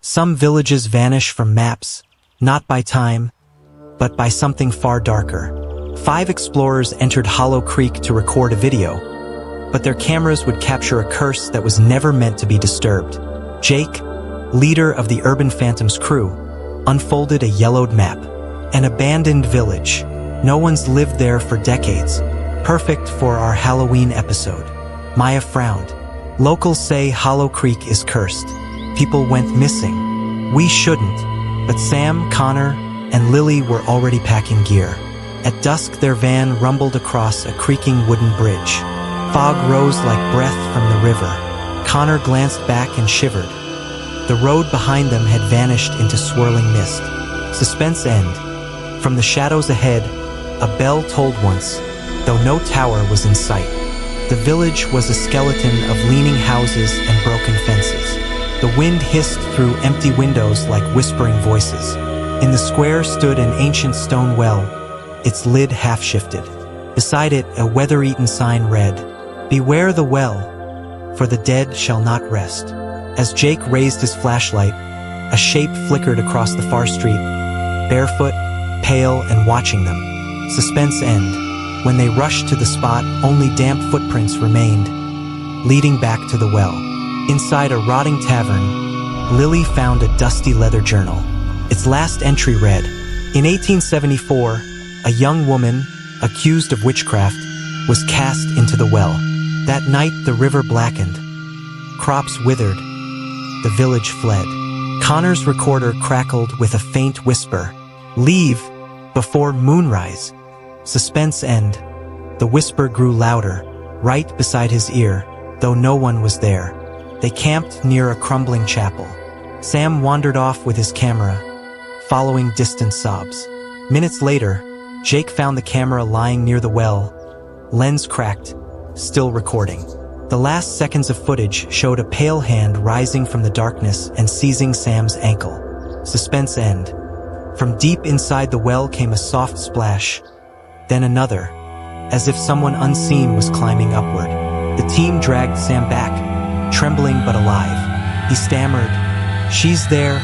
Some villages vanish from maps, not by time, but by something far darker. 5 explorers entered Hollow Creek to record a video, but their cameras would capture a curse that was never meant to be disturbed. Jake, leader of the Urban Phantoms crew, unfolded a yellowed map. An abandoned village. No one's lived there for decades. Perfect for our Halloween episode. Maya frowned. Locals say Hollow Creek is cursed. People went missing. We shouldn't, but Sam, Connor, and Lily were already packing gear. At dusk, their van rumbled across a creaking wooden bridge. Fog rose like breath from the river. Connor glanced back and shivered. The road behind them had vanished into swirling mist. Suspense end. From the shadows ahead, a bell tolled once, though no tower was in sight. The village was a skeleton of leaning houses and broken fences. The wind hissed through empty windows like whispering voices. In the square stood an ancient stone well, its lid half-shifted. Beside it, a weather-eaten sign read, "Beware the well, for the dead shall not rest." As Jake raised his flashlight, a shape flickered across the far street, barefoot, pale, and watching them. Suspense end. When they rushed to the spot, only damp footprints remained, leading back to the well. Inside a rotting tavern, Lily found a dusty leather journal. Its last entry read, "In 1874, a young woman, accused of witchcraft, was cast into the well. That night the river blackened. Crops withered. The village fled." Connor's recorder crackled with a faint whisper, "Leave before moonrise." Suspense end. The whisper grew louder, right beside his ear, though no one was there. They camped near a crumbling chapel. Sam wandered off with his camera, following distant sobs. Minutes later, Jake found the camera lying near the well, lens cracked, still recording. The last seconds of footage showed a pale hand rising from the darkness and seizing Sam's ankle. Suspense end. From deep inside the well came a soft splash, then another, as if someone unseen was climbing upward. The team dragged Sam back, trembling but alive. He stammered, "She's there,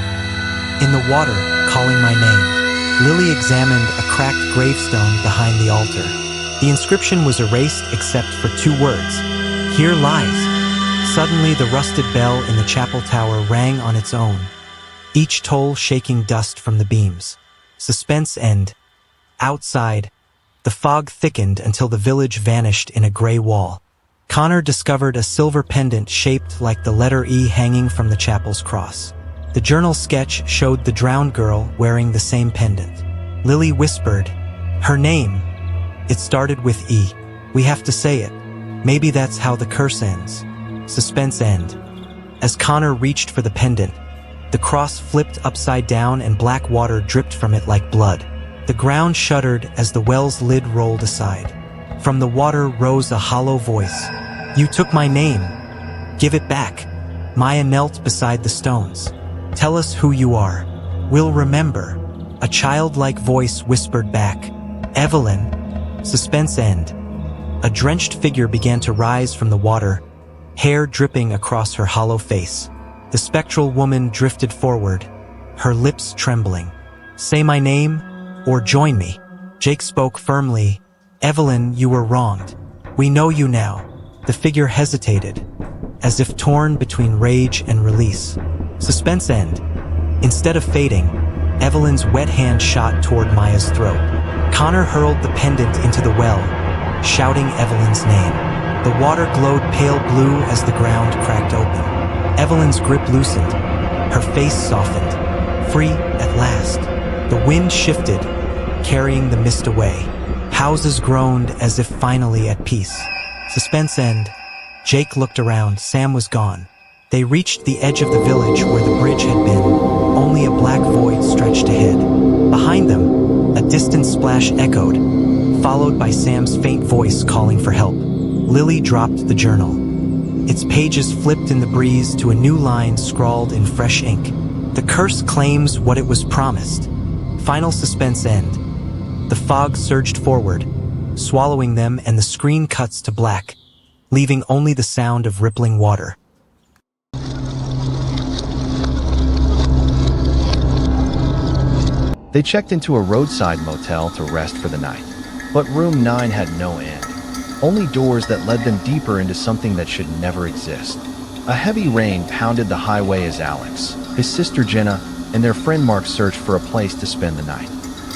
in the water, calling my name." Lily examined a cracked gravestone behind the altar. The inscription was erased except for 2 words, "Here lies." Suddenly the rusted bell in the chapel tower rang on its own, each toll shaking dust from the beams. Suspense end. Outside, the fog thickened until the village vanished in a gray wall. Connor discovered a silver pendant shaped like the letter E hanging from the chapel's cross. The journal sketch showed the drowned girl wearing the same pendant. Lily whispered, "Her name. It started with E. We have to say it. Maybe that's how the curse ends." Suspense end. As Connor reached for the pendant, the cross flipped upside down and black water dripped from it like blood. The ground shuddered as the well's lid rolled aside. From the water rose a hollow voice. "You took my name. Give it back." Maya knelt beside the stones. "Tell us who you are. We'll remember." A childlike voice whispered back, "Evelyn." Suspense end. A drenched figure began to rise from the water, hair dripping across her hollow face. The spectral woman drifted forward, her lips trembling. "Say my name, or join me." Jake spoke firmly, "Evelyn, you were wronged. We know you now." The figure hesitated, as if torn between rage and release. Suspense end. Instead of fading, Evelyn's wet hand shot toward Maya's throat. Connor hurled the pendant into the well, shouting Evelyn's name. The water glowed pale blue as the ground cracked open. Evelyn's grip loosened, her face softened. Free at last. The wind shifted, carrying the mist away. Houses groaned as if finally at peace. Suspense end. Jake looked around. Sam was gone. They reached the edge of the village where the bridge had been. Only a black void stretched ahead. Behind them, a distant splash echoed, followed by Sam's faint voice calling for help. Lily dropped the journal. Its pages flipped in the breeze to a new line scrawled in fresh ink. "The curse claims what it was promised." Final suspense end. The fog surged forward, swallowing them, and the screen cuts to black, leaving only the sound of rippling water. They checked into a roadside motel to rest for the night. But room 9 had no end. Only doors that led them deeper into something that should never exist. A heavy rain pounded the highway as Alex, his sister Jenna, and their friend Mark searched for a place to spend the night.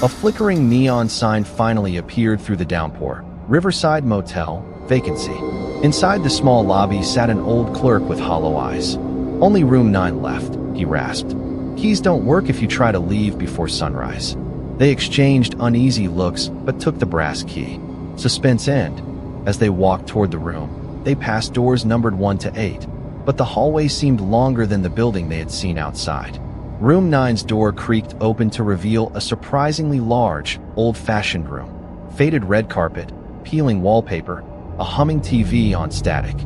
A flickering neon sign finally appeared through the downpour. Riverside Motel, vacancy. Inside the small lobby sat an old clerk with hollow eyes. Only room 9 left, he rasped. Keys don't work if you try to leave before sunrise. They exchanged uneasy looks, but took the brass key. Suspense end. As they walked toward the room, they passed doors numbered 1 to 8, but the hallway seemed longer than the building they had seen outside. Room 9's door creaked open to reveal a surprisingly large, old-fashioned room. Faded red carpet, peeling wallpaper, a humming TV on static.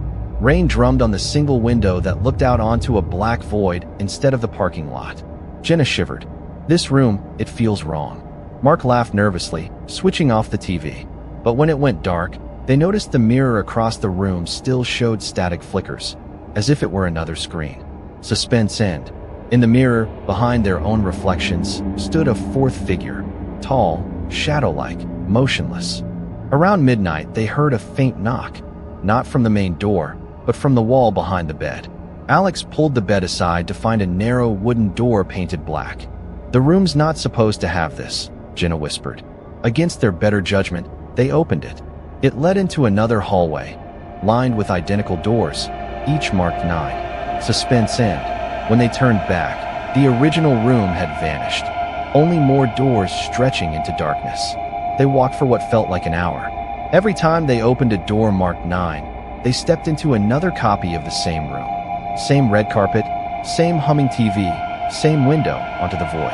Rain drummed on the single window that looked out onto a black void instead of the parking lot. Jenna shivered. This room, it feels wrong. Mark laughed nervously, switching off the TV. But when it went dark, they noticed the mirror across the room still showed static flickers, as if it were another screen. Suspense end. In the mirror, behind their own reflections, stood a fourth figure, tall, shadow-like, motionless. Around midnight, they heard a faint knock, not from the main door, but from the wall behind the bed. Alex pulled the bed aside to find a narrow wooden door painted black. "The room's not supposed to have this," Jenna whispered. Against their better judgment, they opened it. It led into another hallway, lined with identical doors, each marked 9. Suspense end. When they turned back, the original room had vanished. Only more doors stretching into darkness. They walked for what felt like an hour. Every time they opened a door marked 9, they stepped into another copy of the same room. Same red carpet, same humming TV, same window onto the void.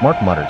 Mark muttered,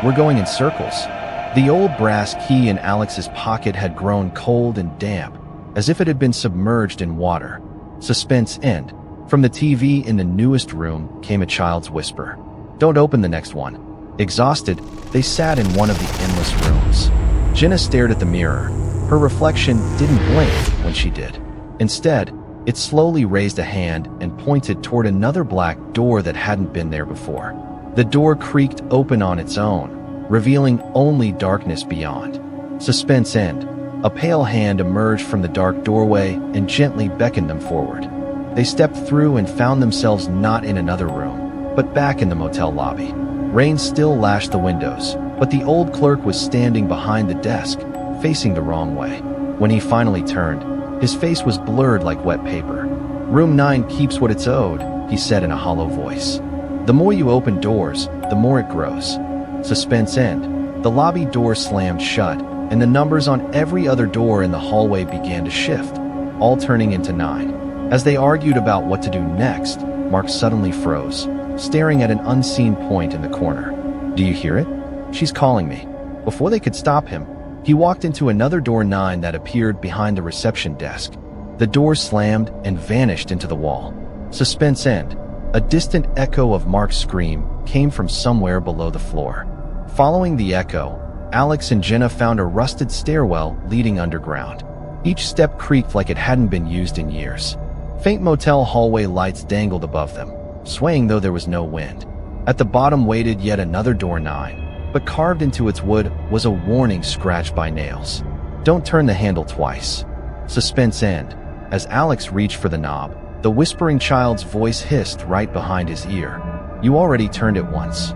"We're going in circles." The old brass key in Alex's pocket had grown cold and damp, as if it had been submerged in water. Suspense end. From the TV in the newest room came a child's whisper. "Don't open the next one." Exhausted, they sat in one of the endless rooms. Jenna stared at the mirror. Her reflection didn't blink when she did. Instead, it slowly raised a hand and pointed toward another black door that hadn't been there before. The door creaked open on its own, revealing only darkness beyond. Suspense end. A pale hand emerged from the dark doorway and gently beckoned them forward. They stepped through and found themselves not in another room, but back in the motel lobby. Rain still lashed the windows, but the old clerk was standing behind the desk, facing the wrong way. When he finally turned, his face was blurred like wet paper. "Room 9 keeps what it's owed," he said in a hollow voice. "The more you open doors, the more it grows." Suspense end. The lobby door slammed shut, and the numbers on every other door in the hallway began to shift, all turning into 9. As they argued about what to do next, Mark suddenly froze, staring at an unseen point in the corner. "Do you hear it? She's calling me." Before they could stop him, he walked into another door 9 that appeared behind the reception desk. The door slammed and vanished into the wall. Suspense end. A distant echo of Mark's scream came from somewhere below the floor. Following the echo, Alex and Jenna found a rusted stairwell leading underground. Each step creaked like it hadn't been used in years. Faint motel hallway lights dangled above them, swaying though there was no wind. At the bottom waited yet another door 9, but carved into its wood was a warning scratched by nails. "Don't turn the handle twice." Suspense end. As Alex reached for the knob, the whispering child's voice hissed right behind his ear. "You already turned it once."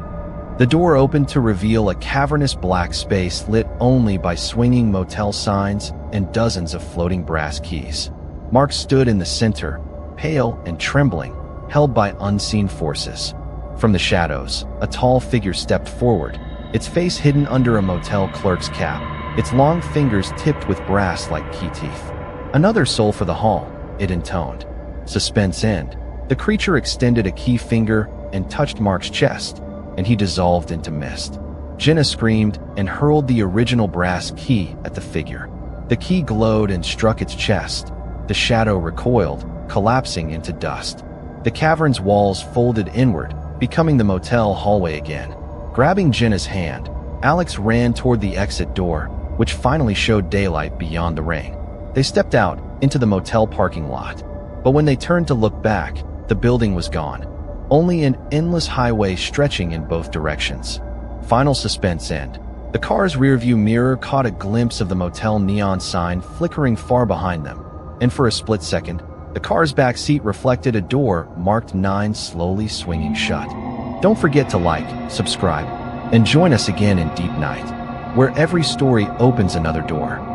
The door opened to reveal a cavernous black space lit only by swinging motel signs and dozens of floating brass keys. Mark stood in the center, pale and trembling, held by unseen forces. From the shadows, a tall figure stepped forward, its face hidden under a motel clerk's cap, its long fingers tipped with brass like key teeth. "Another soul for the hall," it intoned. Suspense end. The creature extended a key finger and touched Mark's chest, and he dissolved into mist. Jenna screamed and hurled the original brass key at the figure. The key glowed and struck its chest. The shadow recoiled, collapsing into dust. The cavern's walls folded inward, becoming the motel hallway again. Grabbing Jenna's hand, Alex ran toward the exit door, which finally showed daylight beyond the rain. They stepped out into the motel parking lot. But when they turned to look back, the building was gone. Only an endless highway stretching in both directions. Final suspense end. The car's rearview mirror caught a glimpse of the motel neon sign flickering far behind them, and for a split second, the car's back seat reflected a door marked 9 slowly swinging shut. Don't forget to like, subscribe, and join us again in Deep Night, where every story opens another door.